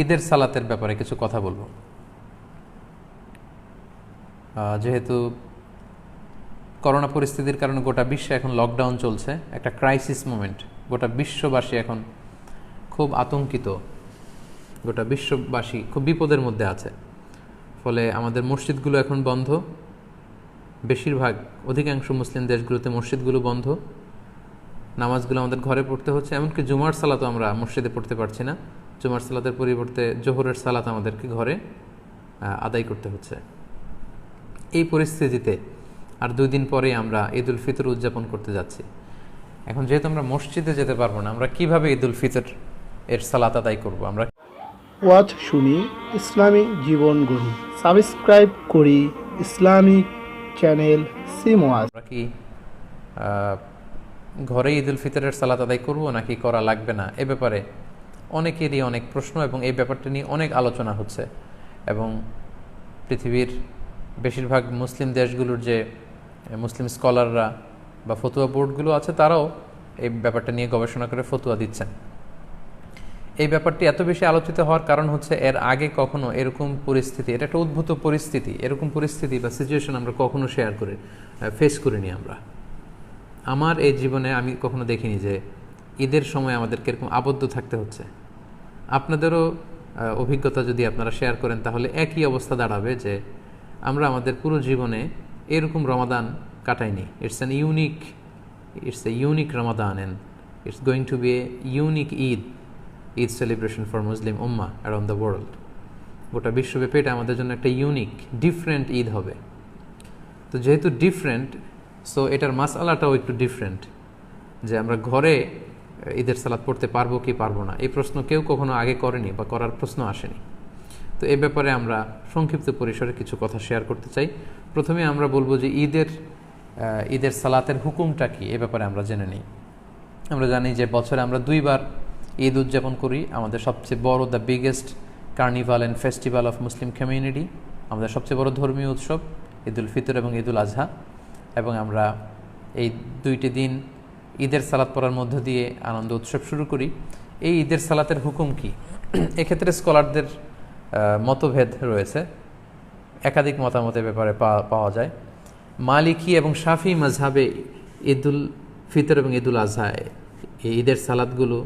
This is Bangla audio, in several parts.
ঈদের সালাতের ব্যাপারে কিছু কথা বলবো। যেহেতু করোনা পরিস্থিতির কারণে গোটা বিশ্বে এখন লকডাউন চলছে, একটা ক্রাইসিস মোমেন্ট, গোটা বিশ্ববাসী এখন খুব আতঙ্কিত, গোটা বিশ্ববাসী খুব বিপদের মধ্যে আছে। ফলে আমাদের মসজিদগুলো এখন বন্ধ, বেশিরভাগ অধিকাংশ মুসলিম দেশগুলোতে মসজিদগুলো বন্ধ, নামাজগুলো আমাদের ঘরে পড়তে হচ্ছে। এমনকি জুমার সালাতও আমরা মসজিদে পড়তে পারছি না, জুমার সালাতের পরিবর্তে জোহরের সালাত আমাদেরকে ঘরে আদায় করতে হচ্ছে। এই পরিস্থিতিতে আর 2 দিন পরেই আমরা ঈদ উল ফিতর উদযাপন করতে যাচ্ছি। এখন যেহেতু আমরা মসজিদে যেতে পারবো না, আমরা কিভাবে ঈদ উল ফিতর এর সালাত আদায় করব? আমরা ওয়াজ শুনি, ইসলামী জীবন গড়ি। সাবস্ক্রাইব করি ইসলামিক চ্যানেল সিমওয়াজ। আমরা কি ঘরে ঈদ উল ফিতরের সালাত আদায় করব নাকি করা লাগবে না, এ ব্যাপারে অনেকেরই অনেক প্রশ্ন এবং এই ব্যাপারটা নিয়ে অনেক আলোচনা হচ্ছে। এবং পৃথিবীর বেশিরভাগ মুসলিম দেশগুলোর যে মুসলিম স্কলাররা বা ফতুয়া বোর্ডগুলো আছে, তারাও এই ব্যাপারটা নিয়ে গবেষণা করে ফতুয়া দিচ্ছেন। এই ব্যাপারটি এত বেশি আলোচিত হওয়ার কারণ হচ্ছে এর আগে কখনো এরকম পরিস্থিতি, এটা একটা উদ্ভূত পরিস্থিতি, এরকম পরিস্থিতি বা সিচুয়েশন আমরা কখনো ফেস করিনি। আমার এই জীবনে আমি কখনো দেখিনি যে ঈদের সময় আমাদেরকে এরকম আবদ্ধ থাকতে হচ্ছে। আপনাদেরও অভিজ্ঞতা যদি আপনারা শেয়ার করেন, তাহলে একই অবস্থা দাঁড়াবে যে আমরা আমাদের পুরো জীবনে এরকম রমাদান কাটাইনি। It's a unique Ramadan and it's going to be a unique Eid celebration for Muslim ummah around the world. গোটা বিশ্বব্যাপী এটা আমাদের জন্য একটা ইউনিক ডিফারেন্ট ঈদ হবে। তো যেহেতু ডিফারেন্ট, সো এটার মাসআলাটাও একটু ডিফারেন্ট, যে আমরা ঘরে ঈদের সালাত পড়তে পারবো কি পারবো না, এই প্রশ্ন কেউ কখনো আগে করেনি বা করার প্রশ্ন আসেনি। তো এই ব্যাপারে আমরা সংক্ষিপ্ত পরিসরে কিছু কথা শেয়ার করতে চাই। প্রথমে আমরা বলবো যে ঈদের সালাতের হুকুমটা কি, এ ব্যাপারে আমরা জেনে নিই। আমরা জানি যে বছরে আমরা 2 বার ঈদ উদযাপন করি। আমাদের সবচেয়ে বড়, the biggest carnival and festival of Muslim community, আমাদের সবচেয়ে বড় ধর্মীয় উৎসব ঈদ উল ফিতর এবং ঈদ উল আজহা। এবং আমরা এই 2টি দিন ঈদের সালাত পড়ার মধ্য দিয়ে আনন্দ উৎসব শুরু করি। এই ঈদের সালাতের হুকুম কি, এক্ষেত্রে স্কলারদের মতভেদ রয়েছে, একাধিক মতামতের ব্যাপারে পাওয়া যায়। মালিকি এবং শাফি মাযহাবে ঈদ উল ফিতর এবং ঈদ উল আজহা এই ঈদের সালাতগুলো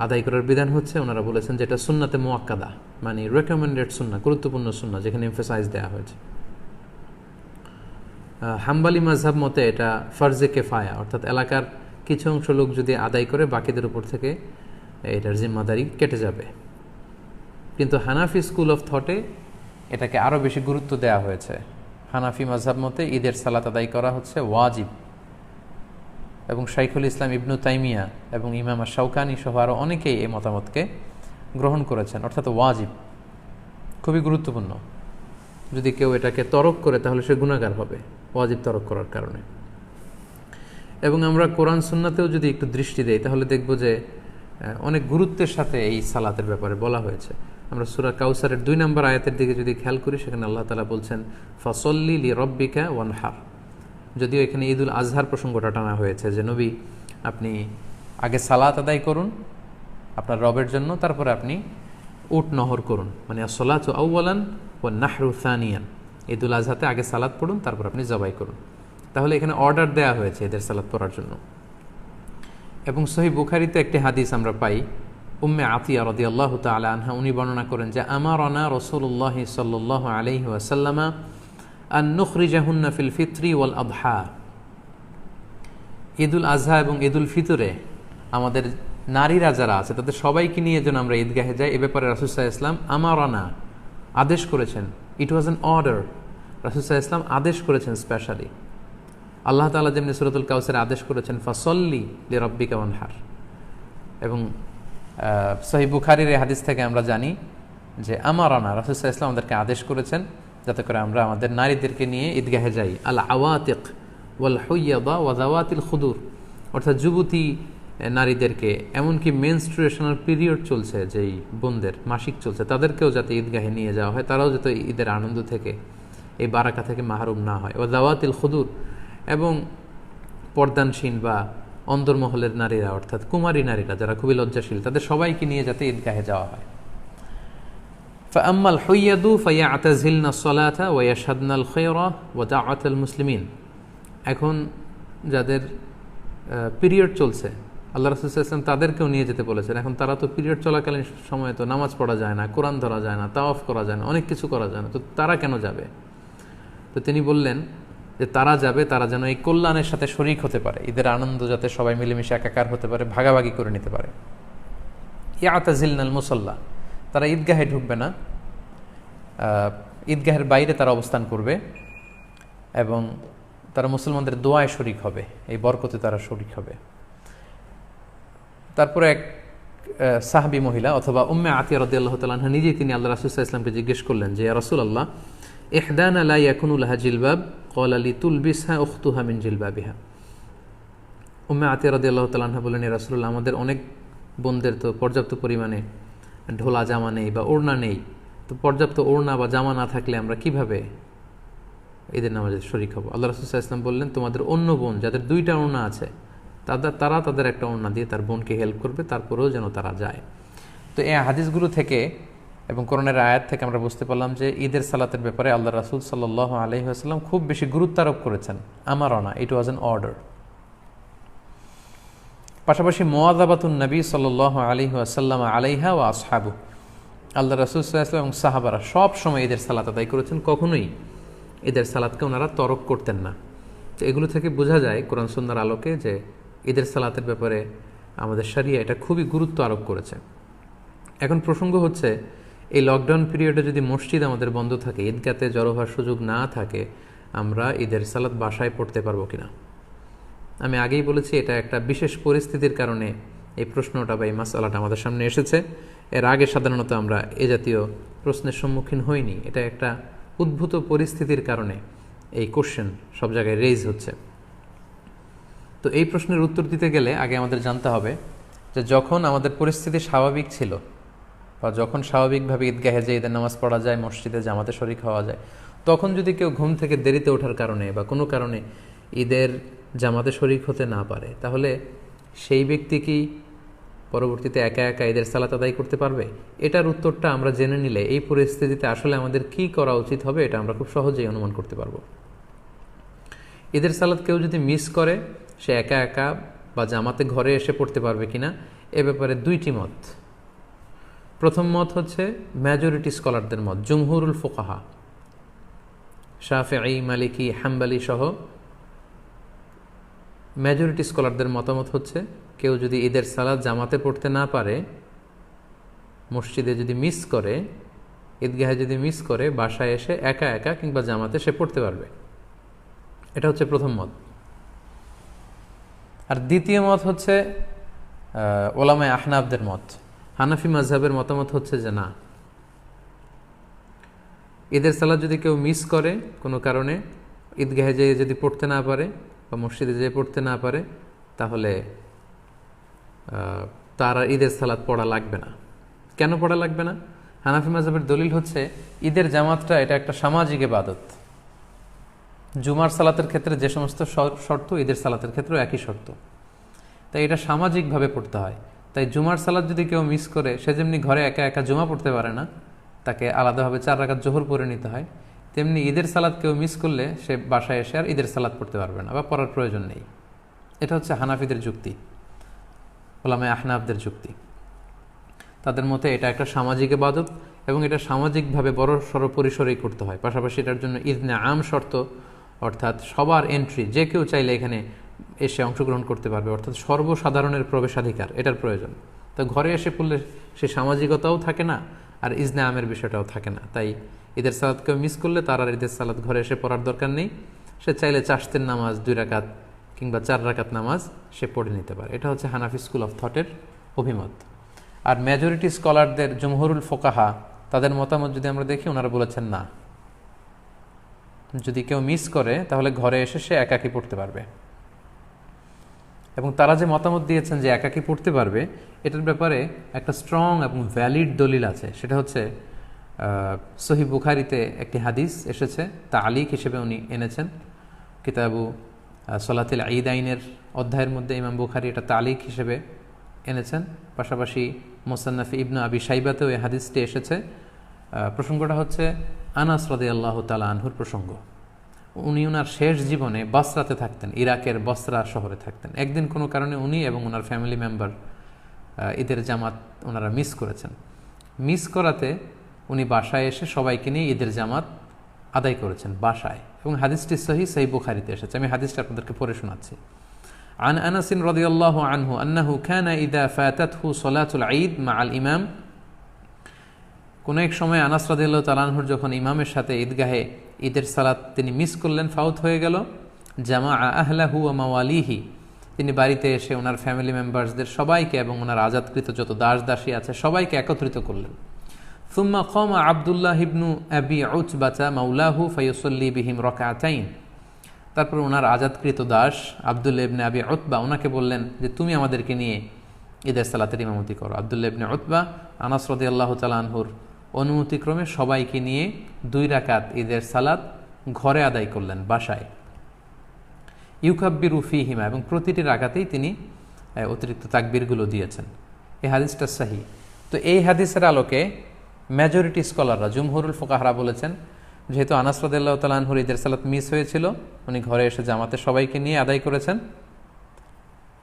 আদায় করার বিধান হচ্ছে, ওনারা বলেছেন যেটা সুন্নাতে মুআক্কাদা, মানে রেকমেন্ডেড সুন্নাহ, গুরুত্বপূর্ণ সুন্নাহ, যেখানে এমফাসাইজ দেওয়া হয়েছে। হাম্বালি মাযহাব মতে এটা ফরজে কেফায়া, অর্থাৎ এলাকার কিছু অংশ লোক যদি আদায় করে, বাকিদের উপর থেকে এটার জিম্মাদারি কেটে যাবে। কিন্তু হানাফি স্কুল অফ থটে এটাকে আরও বেশি গুরুত্ব দেওয়া হয়েছে। হানাফি মাযহাব মতে ঈদের সালাত আদায় করা হচ্ছে ওয়াজিব, এবং শাইখুল ইসলাম ইবনু তাইমিয়া এবং ইমাম শাওকানি সহ আরও অনেকেই এই মতামতকে গ্রহণ করেছেন, অর্থাৎ ওয়াজিব, খুবই গুরুত্বপূর্ণ। যদি কেউ এটাকে তরক করে তাহলে সে গুনাহগার হবে ওয়াজিব তরক করার কারণে। এবং আমরা কোরআন সুন্নাতেও যদি একটু দৃষ্টি দেই, তাহলে দেখব যে অনেক গুরুত্বের সাথে এই সালাতের ব্যাপারে বলা হয়েছে। আমরা সূরা কাউসারের 2 নম্বর আয়াতের দিকে যদি খেয়াল করি, সেখানে আল্লাহ তাআলা বলছেন ফাসল্লি লিরাব্বিকা ওয়ানহার। যদিও এখানে ঈদ উল আজহার প্রসঙ্গটা টানা হয়েছে, যে নবী আপনি আগে সালাত আদায় করুন আপনার রবের জন্য, তারপরে আপনি উট নহর করুন, মানে আসসালাতু আউওয়ালান ওয়ান নাহরু সানিয়ান। ঈদ উল আজহাতে আগে সালাত পড়ুন, তারপর আপনি জবাই করুন। তাহলে এখানে অর্ডার দেয়া হয়েছে ঈদের সালাত পড়ার জন্য। এবং সহিহ বুখারীতে একটি হাদিস আমরা পাই, উম্মে আতিয়া রাদিয়াল্লাহু তাআলা আনহা, উনি বর্ণনা করেন যে আমারানা রাসূলুল্লাহ সাল্লাল্লাহু আলাইহি ওয়াসাল্লাম আন নুখরিজাহুন্না ফিল ফিত্রি ওয়াল আদহা। ঈদ উল আজহা এবং ঈদ উল ফিতরে আমাদের নারীরা যারা আছে তাদের সবাইকে নিয়ে যেন আমরা ঈদগাহে যাই, এ ব্যাপারে রাসূল সাল্লাল্লাহু আলাইহি ওয়াসাল্লাম আমারানা আদেশ করেছেন। ইট ওয়াজ অ্যান অর্ডার, রাসূল সাল্লাল্লাহু আলাইহি ওয়াসাল্লাম আদেশ করেছেন স্পেশালি। আল্লাহ তাআলা যেমনি সূরাতুল কাউসারে আদেশ করেছেন ফাসল্লি লিরাব্বিকা ওয়ানহার। এবং সহিহ বুখারীর এই হাদিস থেকে আমরা জানি যে আমারানা, রাসূল সাল্লাল্লাহু আলাইহি ওয়াসাল্লাম আমাদেরকে আদেশ করেছেন যাতে করে আমরা আমাদের নারীদেরকে নিয়ে ঈদগাহে যাই। আল আওয়াতিক ওয়াল হুইয়াদা ওয়া যাওয়াতিল খুদুর, অর্থাৎ যুবতী নারীদেরকে, এমনকি মেনস্ট্রুয়েশনাল পিরিয়ড চলছে, যেই বোনদের মাসিক চলছে, তাদেরকেও যাতে ঈদগাহে নিয়ে যাওয়া হয়, তারাও যাতে ঈদের আনন্দ থেকে, এই বারাকা থেকে মাহরুম না হয়। ওয়া যাওয়াতিল খুদুর, এবং পর্দানসীন বা অন্দরমহলের নারীরা, অর্থাৎ কুমারী নারীরা যারা খুবই লজ্জাশীল, তাদের সবাইকে নিয়ে যাতে ঈদগাহে যাওয়া হয়। فأما الحيض فيعتزلن الصلاة ويشهدن الخير ودعوة المسلمين। এখন যাদের পিরিয়ড চলছে, আল্লাহ রাসূল সাল্লাল্লাহু আলাইহি ওয়াসাল্লাম তাদেরকেও নিয়ে যেতে বলেছেন। এখন তারা তো পিরিয়ড চলাকালীন সময়ে তো নামাজ পড়া যায় না, কোরআন ধরা যায় না, তাওয়াফ করা যায় না, অনেক কিছু করা যায় না, তো তারা কেন যাবে? তো তিনি বললেন যে তারা যাবে, তারা যেন এই কল্যাণের সাথে শরীক হতে পারে, ঈদের আনন্দ যাতে সবাই মিলেমিশে একাকার হতে পারে, ভাগাভাগি করে নিতে পারে। ইয়াতাজিলনাল মুসাল্লা, তারা ঈদগাহে ঢুকবে না, ঈদগাহের বাইরে তারা অবস্থান করবে এবং তারা মুসলমানদের দোয়ায় শরীক হবে, এই বরকতে তারা শরীক হবে। তারপরে এক সাহাবী মহিলা অথবা উম্মে আতিয়া রাদিয়াল্লাহু তাআলা আনহা নিজেই তিনি আল্লাহ রাসূল সাল্লাল্লাহু আলাইহি ওয়াসাল্লামকে জিজ্ঞেস করলেন যে ইয়া রাসূলুল্লাহ ইহদানা লা ইয়াকুনু লাহা জিলবাব ক্বালা লিতুলবিসহা উখতুহা মিন জিলবাবিহা। উম্মে আতিয়া রাদিয়াল্লাহু তাআলা আনহা বলেন, ইয়া রাসূলুল্লাহ, আমাদের অনেক বোনদের তো পর্যাপ্ত পরিমাণে ঢোলা জামা নেই বা ওড়না নেই, তো পর্যাপ্ত ওড়না বা জামা না থাকলে আমরা কিভাবে ঈদের নামাজে শরীক হব? আল্লাহ রাসূল সাল্লাল্লাহু আলাইহি ওয়াসাল্লাম বললেন, তোমাদের অন্য বোন যাদের দুইটা ওড়না আছে তারা তাদের একটা ওড়না দিয়ে তার বোনকে হেল্প করবে, তারপরেও যেন তারা যায়। তো এই হাদিসগুলো থেকে এবং কোরআনের আয়াত থেকে আমরা বুঝতে পারলাম যে ঈদের সালাতের ব্যাপারে আল্লাহ রাসূল সাল্লাল্লাহু আলাইহি ওয়াসাল্লাম খুব বেশি গুরুত্ব আরোপ করেছেন। আমারও না, ইট ওয়াজ অ্যান অর্ডার। পাশাপাশি মুওয়াযাবাতুন নবী সাল্লাল্লাহু আলাইহি ওয়াসাল্লাম আলাইহা ওয়া আসহাবু, আল্লাহ রাসূল সাল্লাল্লাহু আলাইহি ওয়াসাল্লাম এবং সাহাবারা সব সময় ঈদের সালাত আদায় করেছেন, কখনোই ঈদের সালাতকে ওনারা তরক করতেন না। তো এগুলো থেকে বোঝা যায় কোরআন সুন্নাহর আলোকে যে ঈদের সালাতের ব্যাপারে আমাদের শরিয়া এটা খুবই গুরুত্ব আরোপ করেছে। এখন প্রসঙ্গ হচ্ছে, এই লকডাউন পিরিয়ডে যদি মসজিদ আমাদের বন্ধ থাকে, ঈদগাতে জড়ো হওয়ার সুযোগ না থাকে, আমরা ঈদের সালাত বাসায় পড়তে পারবো কিনা? আমি আগেই বলেছি এটা একটা বিশেষ পরিস্থিতির কারণে এই প্রশ্নটা বা এই মাসআলাটা আমাদের সামনে এসেছে। এর আগে সাধারণত আমরা এ জাতীয় প্রশ্নের সম্মুখীন হইনি। এটা একটা উদ্ভূত পরিস্থিতির কারণে এই কোশ্চেন সব জায়গায় রেইজ হচ্ছে। তো এই প্রশ্নের উত্তর দিতে গেলে আগে আমাদের জানতে হবে যে যখন আমাদের পরিস্থিতি স্বাভাবিক ছিল বা যখন স্বাভাবিকভাবে ঈদগাহে যে ঈদের নামাজ পড়া যায়, মসজিদে জামাতে শরীক হওয়া যায়, তখন যদি কেউ ঘুম থেকে দেরিতে ওঠার কারণে বা কোনো কারণে ঈদের জামাতে শরীক হতে না পারে, তাহলে সেই ব্যক্তি কি পরবর্তীতে একা একা ঈদের সালাত আদায় করতে পারবে? এটার উত্তরটা আমরা জেনে নিলে এই পরিস্থিতিতে আসলে আমাদের কি করা উচিত হবে এটা আমরা খুব সহজেই অনুমান করতে পারবো। ঈদের সালাত কেউ যদি মিস করে, সে একা একা বা জামাতে ঘরে এসে পড়তে পারবে কিনা, এ ব্যাপারে দুইটি মত। প্রথম মত হচ্ছে মেজরিটি স্কলারদের মত, জুমহুরুল ফুকাহা, শাফিঈ, মালিকি, হাম্বলি সহ মেজরিটি স্কলারদের মতামত হচ্ছে কেউ যদি ঈদের সালাত জামাতে পড়তে না পারে, মসজিদে যদি মিস করে, ঈদগাহে যদি মিস করে, বাসায় এসে একা একা কিংবা জামাতে সে পড়তে পারবে। এটা হচ্ছে প্রথম মত। আর দ্বিতীয় মত হচ্ছে ওলামায়ে আহনাফদের মত। হানাফি মাযহাবের মতামত হচ্ছে যে না, ঈদের সালাত যদি কেউ মিস করে কোনো কারণে, ঈদগাহে যেয়ে যদি পড়তে না পারে বা মসজিদে যেয়ে পড়তে না পারে, তাহলে তার আর ঈদের সালাত পড়া লাগবে না। কেন পড়া লাগবে না? হানাফি মাযহাবের দলিল হচ্ছে ঈদের জামাতটা এটা একটা সামাজিক ইবাদত। জুমার সালাতের ক্ষেত্রে যে সমস্ত শর্ত, ঈদের সালাতের ক্ষেত্রেও একই শর্ত, তাই এটা সামাজিকভাবে পড়তে হয়। তাই জুমার সালাত যদি কেউ মিস করে, সে যেমনি ঘরে একা একা জুমা পড়তে পারে না, তাকে আলাদাভাবে 4 রাকাত জোহর পড়ে নিতে হয়, তেমনি ঈদের সালাত কেউ মিস করলে সে বাসায় এসে আর ঈদের সালাত পড়তে পারবে না বা পড়ার প্রয়োজন নেই। এটা হচ্ছে হানাফিদের যুক্তি, ওলামায়ে আহনাফদের যুক্তি। তাদের মতে এটা একটা সামাজিক ইবাদত এবং এটা সামাজিকভাবে বড় সড় পরিসরেই করতে হয়। পাশাপাশি এটার জন্য ইজনে আম শর্ত, অর্থাৎ সবার এন্ট্রি, যে কেউ চাইলে এখানে এসে অংশগ্রহণ করতে পারবে, অর্থাৎ সর্বসাধারণের প্রবেশাধিকার, এটার প্রয়োজন। তো ঘরে এসে পড়লে সে সামাজিকতাও থাকে না আর ইজনে আমের বিষয়টাও থাকে না। তাই ঈদের সালাতকে মিস করলে তার আর ঈদের সালাত ঘরে এসে পড়ার দরকার নেই। সে চাইলে চাশতের নামাজ 2 রাকাত কিংবা 4 রাকাত নামাজ সে পড়ে নিতে পারে। এটা হচ্ছে হানাফি স্কুল অফ থটের অভিমত। আর মেজরিটি স্কলারদের, জমহুরুল ফুকাহা, তাদের মতামত যদি আমরা দেখি, ওনারা বলেছেন না, যদি কেউ মিস করে তাহলে ঘরে এসে সে একাকী পড়তে পারবে। এবং তারা যে মতামত দিয়েছেন যে একাকী পড়তে পারবে, এটার ব্যাপারে একটা স্ট্রং এবং ভ্যালিড দলিল আছে। সেটা হচ্ছে সহিহ বুখারীতে একটি হাদিস এসেছে, তালিক হিসেবে উনি এনেছেন কিতাবু সলাতুল ঈদাইনের অধ্যায়ের মধ্যে। ইমাম বুখারী এটা তালিক হিসেবে এনেছেন। পাশাপাশি মুসান্নাফ ইবনে আবি শাইবাতেও এই হাদিসটি এসেছে। প্রসঙ্গটা হচ্ছে আনাস রাদিয়াল্লাহু তাআলা আনহুর প্রসঙ্গ। উনি ওনার শেষ জীবনে বাসরাতে থাকতেন, ইরাকের বসরা শহরে থাকতেন। একদিন কোনো কারণে উনি এবং ওনার ফ্যামিলি মেম্বার ঈদের জামাত ওনারা মিস করেছেন। মিস করাতে উনি বাসায় এসে সবাইকে নিয়ে ঈদের জামাত আদায় করেছেন বাসায়, এবং হাদিসটি সহিহ বুখারীতে এসেছে। আমি হাদিসটা আপনাদেরকে পড়ে শোনাচ্ছি। عن أنس رضي الله عنه أنه كان إذا فاتته صلاة العيد مع الإمام কোন এক সময় আনাস রাদিয়াল্লাহু তাআলা আনহুর যখন ইমামের সাথে ঈদগাহে ঈদের সালাত তিনি মিস করলেন, ফাউত হয়ে গেল, জামাআ আহলাহু ওয়া মাওয়ালিহি, তিনি বাড়িতে এসে ওনার ফ্যামিলি মেম্বার্সদের সবাইকে এবং ওনার আজাদকৃত যত দাস দাসী আছে সবাইকে একত্রিত করলেন। সুম্মা কামা আব্দুল্লাহ ইবনু আবি উতবাতা মাওলাহু ফায়ুসাল্লি বিহিম রাকাতাইন, তারপর ওনার আজাদকৃত দাস আব্দুল্লাহ ইবনে আবি উতবা ওনাকে বললেন যে তুমি আমাদেরকে নিয়ে ঈদের সালাতের ইমামতি করো। আব্দুল্লাহ ইবনে উতবা আনাস রাদিয়াল্লাহু তাআলা আনহুর অনুমতিক্রমে সবাইকে নিয়ে 2 রাকাত ঈদের সালাত ঘরে আদায় করলেন বাসায়। ইউকাব্বিরু ফীহিমা, এবং প্রতিটি রাকাতেই তিনি অতিরিক্ত তাকবীরগুলো দিয়েছেন। এই হাদিসটা সহিহ। তো এই হাদিসের আলোকে মেজরিটি স্কলাররা, জুমহুরুল ফুকাহারা বলেছেন, যেহেতু আনাস রাদিয়াল্লাহু তাআলা আনহুর ঈদের সালাত মিস হয়েছিল, উনি ঘরে এসে জামাতে সবাইকে নিয়ে আদায় করেছেন।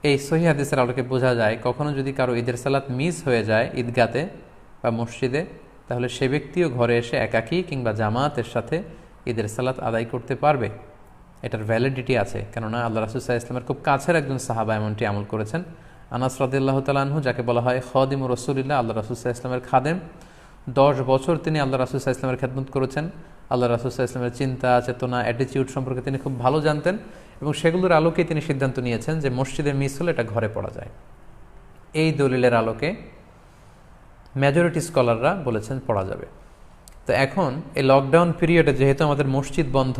এই সহিহ হাদিসের আলোকে বোঝা যায় কখনো যদি কারো ঈদের সালাত মিস হয়ে যায় ঈদগাতে বা মসজিদে, তাহলে সে ব্যক্তিও ঘরে এসে একাকী কিংবা জামাতের সাথে ঈদের সালাত আদায় করতে পারবে। এটার ভ্যালিডিটি আছে, কেননা আল্লাহ রাসূল সাল্লাল্লাহু আলাইহি ওয়াসাল্লামের খুব কাছের একজন সাহাবা এমনটি আমল করেছেন। আনাস রাদিয়াল্লাহু তাআলা আনহু, যাকে বলা হয় খাদিমুর রাসূলিল্লাহ, আল্লাহ রাসূল সাল্লাল্লাহু আলাইহি ওয়াসাল্লামের খাদেম, 10 বছর তিনি আল্লাহ রাসূল সাল্লাল্লাহু আলাইহি ওয়াসাল্লামের খেদমত করেছেন। আল্লাহ রাসূল সাল্লাল্লাহু আলাইহি ওয়াসাল্লামের চিন্তা, চেতনা, অ্যাটিটিউড সম্পর্কে তিনি খুব ভালো জানতেন, এবং সেগুলোর আলোকেই তিনি সিদ্ধান্ত নিয়েছেন যে মসজিদে মিস হলে এটা ঘরে পড়া যায়। এই দলিলের আলোকে মেজরিটি স্কলাররা বলেছেন পড়া যাবে। তো এখন এই লকডাউন পিরিয়ডে যেহেতু আমাদের মসজিদ বন্ধ,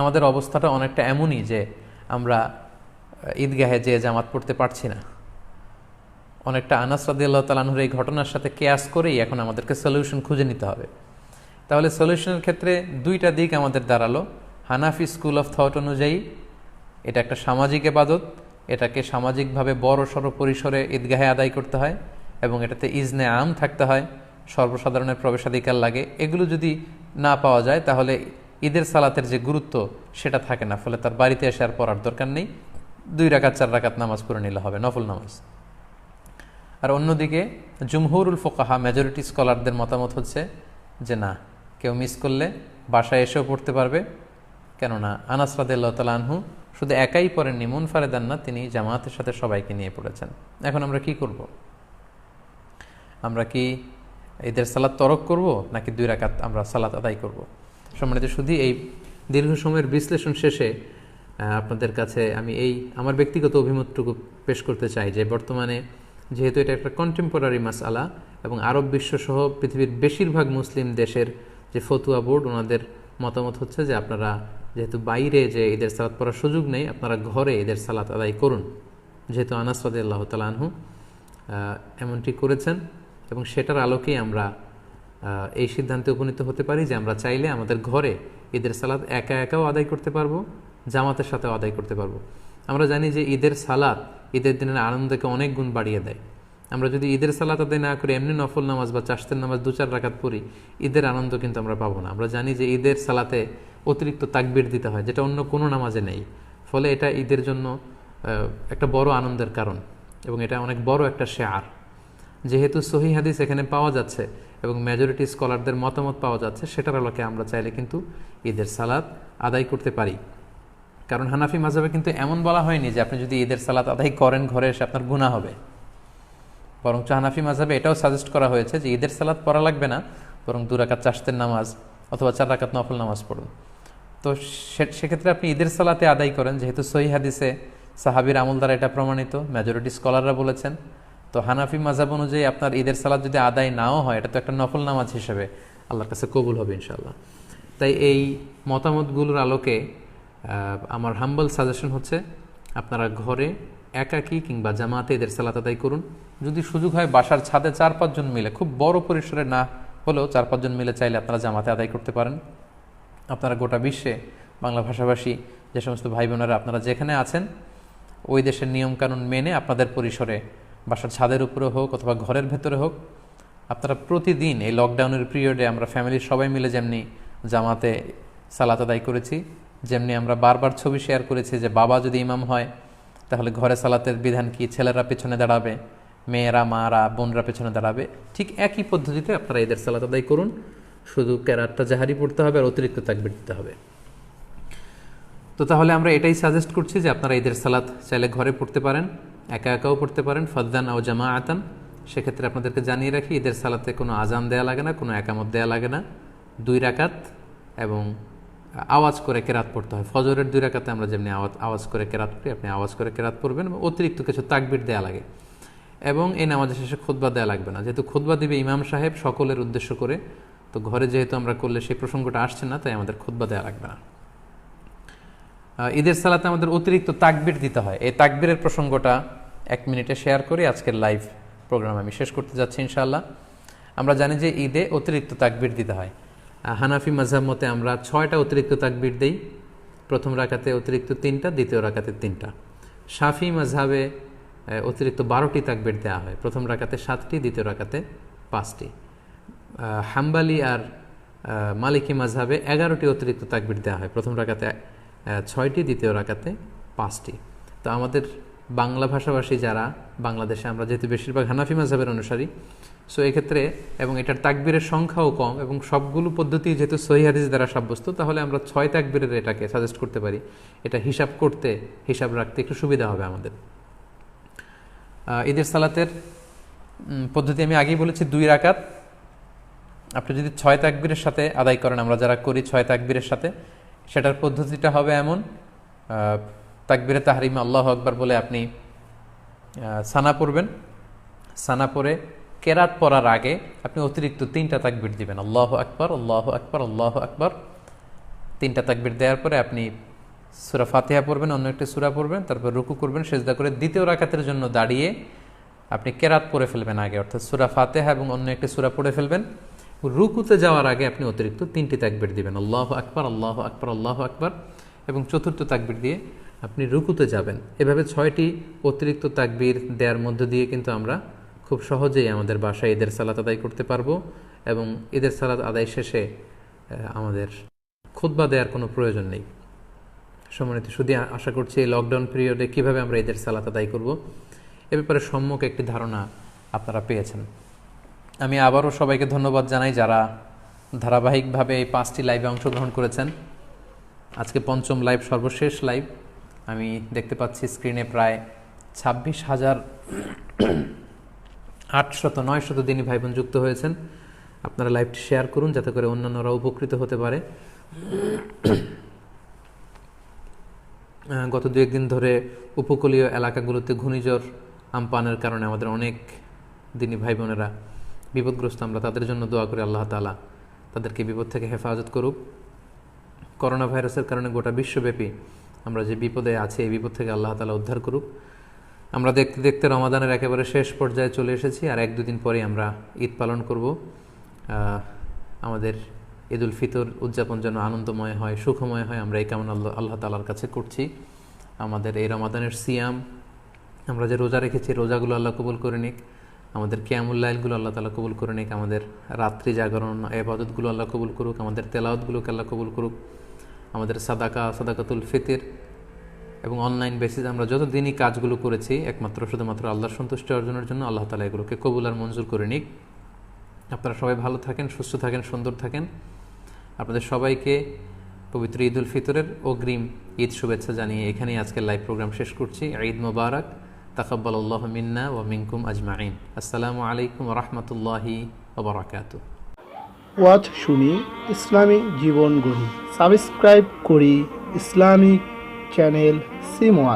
আমাদের অবস্থাটা অনেকটা এমনই যে আমরা ঈদগাহে যে জামাত পড়তে পারছি না। অনেকটা আনাস রাদিয়াল্লাহু তাআলা আনহুর এই ঘটনার সাথে কেয়াস করেই এখন আমাদেরকে সলিউশন খুঁজে নিতে হবে। তাহলে সলিউশনের ক্ষেত্রে 2টা দিক আমাদের দাঁড়ালো। হানাফি স্কুল অফ থট অনুযায়ী এটা একটা সামাজিক ইবাদত, এটাকে সামাজিকভাবে বড় সড় পরিসরে ঈদগাহে আদায় করতে হয়, এবং এটাতে ইজনে আম থাকতে হয়, সর্বসাধারণের প্রবেশাধিকার লাগে। এগুলো যদি না পাওয়া যায় তাহলে ঈদের সালাতের যে গুরুত্ব সেটা থাকে না, ফলে তার বাড়িতে এসে আর পড়ার দরকার নেই, 2 রাকাত 4 রাকাত নামাজ পড়ে নিলে হবে, নফল নামাজ। আর অন্যদিকে জুমহুরুল ফুকাহা, মেজরিটি স্কলারদের মতামত হচ্ছে যে না, কেউ মিস করলে বাসায় এসেও পড়তে পারবে, কেননা আনাস রাদিয়াল্লাহু তাআলা আনহু শুধু একাই পড়েননি, মুনফারিদান না, তিনি জামাতের সাথে সবাইকে নিয়ে পড়েছেন। এখন আমরা কি করব? আমরা কি ঈদের সালাত তরক করব, নাকি 2 রাকাত আমরা সালাত আদায় করব? সম্মানিত শুধু এই দীর্ঘ সময়ের বিশ্লেষণ শেষে আপনাদের কাছে আমি আমার ব্যক্তিগত অভিমতটুকু পেশ করতে চাই যে বর্তমানে যেহেতু এটা একটা কন্টেম্পোরারি মাসআলা, এবং আরব বিশ্বসহ পৃথিবীর বেশিরভাগ মুসলিম দেশের যে ফতুয়া বোর্ড, ওনাদের মতামত হচ্ছে যে আপনারা যেহেতু বাইরে যে ঈদের সালাত পড়ার সুযোগ নেই, আপনারা ঘরে ঈদের সালাত আদায় করুন। যেহেতু আনাস রাদিয়াল্লাহু তাআলা আনহু এমনটি করেছেন, এবং সেটার আলোকেই আমরা এই সিদ্ধান্তে উপনীত হতে পারি যে আমরা চাইলে আমাদের ঘরে ঈদের সালাত একা একাও আদায় করতে পারবো, জামাতের সাথেও আদায় করতে পারবো। আমরা জানি যে ঈদের সালাত ঈদের দিনের আনন্দকে অনেক গুণ বাড়িয়ে দেয়। আমরা যদি ঈদের সালাত আদায় না করে এমনি নফল নামাজ বা চাশতের নামাজ 2-4 রাকাত পড়ি, ঈদের আনন্দ কিন্তু আমরা পাবো না। আমরা জানি যে ঈদের সালাতে অতিরিক্ত তাকবীর দিতে হয়, যেটা অন্য কোনো নামাজে নেই, ফলে এটা ঈদের জন্য একটা বড় আনন্দের কারণ, এবং এটা অনেক বড় একটা শেয়ার। যেহেতু সহিহ হাদিস এখানে পাওয়া যাচ্ছে এবং মেজরিটি স্কলারদের মতামত পাওয়া যাচ্ছে, সেটার আলোকে আমরা চাইলে কিন্তু ঈদের সালাত আদায় করতে পারি। কারণ হানাফি মাযহাবে কিন্তু এমন বলা হয়নি যে আপনি যদি ঈদের সালাত আদায় করেন ঘরে এসে আপনার গুনাহ হবে, বরঞ্চ হানাফি মাযহাবে এটাও সাজেস্ট করা হয়েছে যে ঈদের সালাত পড়া লাগবে না, বরং 2 রাকাত চাশতের নামাজ অথবা 4 রাকাত নফল নামাজ পড়ুন। তো সেক্ষেত্রে আপনি ঈদের সালাতে আদায় করেন, যেহেতু সহিহ হাদিসে সাহাবীর আমল দ্বারা এটা প্রমাণিত, মেজরিটি স্কলাররা বলেছেন। তো হানাফি মাযহাব অনুযায়ী আপনার ঈদের সালাত যদি আদায় নাও হয়, এটা তো একটা নফল নামাজ হিসেবে আল্লাহর কাছে কবুল হবে ইনশাআল্লাহ। তাই এই মতামতগুলোর আলোকে আমার হাম্বল সাজেশন হচ্ছে আপনারা ঘরে একাকী কিংবা জামাতে ঈদের সালাত আদায় করুন। যদি সুযোগ হয় বাসার ছাদে 4-5 জন মিলে, খুব বড় পরিসরে না হলেও 4-5 জন মিলে চাইলে আপনারা জামাতে আদায় করতে পারেন। আপনারা গোটা বিশ্বে বাংলা ভাষাভাষী যে সমস্ত ভাই বোনেরা আপনারা যেখানে আছেন, ওই দেশের নিয়মকানুন মেনে আপনাদের পরিসরে বাসার ছাদের উপরে হোক অথবা ঘরের ভেতরে হোক আপনারা প্রতিদিন এই লকডাউনের পিরিয়ডে আমরা ফ্যামিলির সবাই মিলে যেমনি জামাতে সালাত আদায় করেছি, যেমনি আমরা বারবার ছবি শেয়ার করেছি যে বাবা যদি ইমাম হয় তাহলে ঘরে সালাতের বিধান কি, ছেলেরা পেছনে দাঁড়াবে, মেয়েরা মারা বোনরা পেছনে দাঁড়াবে, ঠিক একই পদ্ধতিতে আপনারা ঈদের সালাত আদায় করুন। শুধু কেরাতটা জাহারি পড়তে হবে আর অতিরিক্ত তাকবীর দিতে হবে। তো তাহলে আমরা এটাই সাজেস্ট করছি যে আপনারা ঈদের সালাত চাইলে ঘরে পড়তে পারেন, একা একাও পড়তে পারেন, ফাদ্দান আও জামাআতান। সেক্ষেত্রে আপনাদেরকে জানিয়ে রাখি, ঈদের সালাতে কোনো আজান দেয়া লাগে না, কোনো একামত দেয়া লাগে না, 2 রাকাত এবং আওয়াজ করে কেরাত পড়তে হয়। ফজরের 2 রাকাতে আমরা যেমনি আওয়াজ করে কেরাত পড়ি, আপনি আওয়াজ করে কেরাত পড়বেন এবং অতিরিক্ত কিছু তাকবীর দেয়া লাগে। এবং এই নামাজের শেষে খুতবা দেয়া লাগবে না, যেহেতু খুতবা দিবে ইমাম সাহেব সকলের উদ্দেশ্য করে, তো ঘরে যেহেতু আমরা করলে সেই প্রসঙ্গটা আসছে না, তাই আমাদের খুতবা দেয়া লাগবে না। ঈদের সালাতে আমাদের অতিরিক্ত তাকবীর দিতে হয়। এই তাকবীরের প্রসঙ্গটা 1 মিনিটে শেয়ার করে আজকের লাইভ প্রোগ্রাম আমি শেষ করতে যাচ্ছি ইনশাআল্লাহ। আমরা জানি যে ঈদে অতিরিক্ত তাকবীর দিতে হয়। হানাফি মাযহাব মতে আমরা 6টা অতিরিক্ত তাকবীর দেই, প্রথম রাকাতে অতিরিক্ত 3টা, দ্বিতীয় রাকাতে 3টা। শাফি মাযহাবে অতিরিক্ত 12টি তাকবীর দেওয়া হয়, প্রথম রাকাতে 7টি, দ্বিতীয় রাকাতে 5টি। হাম্বালি আর মালিকি মাযহাবে 11টি অতিরিক্ত তাকবীর দেওয়া হয়, প্রথম রাকাতে 6টি, দ্বিতীয় রাকাতে 5টি। তো আমাদের বাংলা ভাষাভাষী যারা, বাংলাদেশে আমরা যেহেতু বেশিরভাগ হানাফি মাযহাবের অনুসারী, সো এক্ষেত্রে এবং এটার তাকবীরের সংখ্যাও কম এবং সবগুলো পদ্ধতি যেহেতু সহিহ হাদিস দ্বারা সাব্যস্ত, তাহলে আমরা 6 তাকবীরের এটাকে সাজেস্ট করতে পারি। এটা হিসাব রাখতে একটু সুবিধা হবে আমাদের। ঈদের সালাতের পদ্ধতি আমি আগেই বলেছি, 2 রাকাত। আপনি যদি 6 তাকবীরের সাথে আদায় করেন, আমরা যারা করি 6 তাকবীরের সাথে, সেটার পদ্ধতিটা হবে এমন: তাকবীরে তাহরিমে আল্লাহু আকবার বলে আপনি সানা পড়বেন, সানা পড়ে কেরাত পড়ার আগে আপনি অতিরিক্ত 3টা তাকবীর দিবেন, আল্লাহু আকবার, আল্লাহু আকবার, আল্লাহু আকবার। 3টা তাকবীর দেওয়ার পরে আপনি সূরা ফাতিহা পড়বেন, অন্য একটি সূরা পড়বেন, তারপর রুকু করবেন, সিজদা করে দ্বিতীয় রাকাতের জন্য দাঁড়িয়ে আপনি কেরাত পড়ে ফেলবেন আগে, অর্থাৎ সূরা ফাতিহা এবং অন্য একটি সূরা পড়ে ফেলবেন। রুকুতে যাওয়ার আগে আপনি অতিরিক্ত 3টি তাকবীর দিবেন, আল্লাহু আকবার, আল্লাহু আকবার, আল্লাহু আকবার, এবং চতুর্থ তাকবীর দিয়ে আপনি রুকুতে যাবেন। এভাবে 6টি অতিরিক্ত তাকবীর দেওয়ার মধ্য দিয়ে কিন্তু আমরা খুব সহজেই আমাদের বাসায় ঈদের সালাত আদায় করতে পারবো এবং ঈদের সালাত আদায় শেষে আমাদের খুতবা দেওয়ার কোনো প্রয়োজন নেই। সম্মানিত শুধু আশা করছি এই লকডাউন পিরিয়ডে কীভাবে আমরা ঈদের সালাত আদায় করব এ ব্যাপারে সম্যক একটি ধারণা আপনারা পেয়েছেন। আমি আবারও সবাইকে ধন্যবাদ জানাই যারা ধারাবাহিকভাবে এই 5টি লাইভে অংশগ্রহণ করেছেন। আজকে 5ম লাইভ, সর্বশেষ লাইভ। আমি দেখতে পাচ্ছি স্ক্রিনে প্রায় 26,800-900 দিনী ভাই বোন যুক্ত হয়েছেন। আপনারা লাইভটি শেয়ার করুন যাতে করে অন্যান্যরা উপকৃত হতে পারে। গত 2-1 দিন ধরে উপকূলীয় এলাকাগুলোতে ঘূর্ণিঝড় আমপানের কারণে আমাদের অনেক দিনী ভাই বোনেরা বিপদগ্রস্ত। আমরা তাদের জন্য দোয়া করি আল্লাহ তাআলা তাদেরকে বিপদ থেকে হেফাজত করুক। করোনা ভাইরাসের কারণে গোটা বিশ্বব্যাপী আমরা যে বিপদে আছি, এই বিপদ থেকে আল্লাহ তাআলা উদ্ধার করুক। আমরা দেখতে দেখতে রমাদানের একেবারে শেষ পর্যায়ে চলে এসেছি, আর 1-2 দিন পরে আমরা ঈদ পালন করব। আমাদের ঈদুল ফিতর উদযাপন যেন আনন্দময় হয়, সুখময় হয়, আমরা এই কামনা আল্লাহ তাআলার কাছে করছি। আমাদের এই রমাদানের সিয়াম, আমরা যে রোজা রেখেছি, রোজাগুলো আল্লাহ কবুল করে নিক। আমাদের কিয়ামুল লাইলগুলো আল্লাহ তাআলা কবুল করে নিক। আমাদের রাত্রি জাগরণ ইবাদতগুলো আল্লাহ কবুল করুক। আমাদের তেলাওয়াতগুলোকে আল্লাহ কবুল করুক। আমাদের সাদাকাতুল ফিতর এবং অনলাইন বেসিস আমরা যত দিনই কাজগুলো করেছি শুধুমাত্র আল্লাহর সন্তুষ্টি অর্জনের জন্য, আল্লাহ তাআলা এগুলোকে কবুল আর মঞ্জুর করে নিক। আপনারা সবাই ভালো থাকেন, সুস্থ থাকেন, সুন্দর থাকেন। আপনাদের সবাইকে পবিত্র ঈদুল ফিতরের অগ্রিম ঈদ শুভেচ্ছা জানিয়ে এখানেই আজকের লাইভ প্রোগ্রাম শেষ করছি। ঈদ মোবারক, তাকাব্বালাল্লাহু মিন্না ওয়া মিনকুম আজমাইন। আসসালামু আলাইকুম ওয়া রাহমাতুল্লাহি ওয়া বারাকাতুহু। ওয়াজ শুনি, ইসলামিক জীবন গড়ি। সাবস্ক্রাইব করি ইসলামিক চ্যানেল সিমওয়াজ।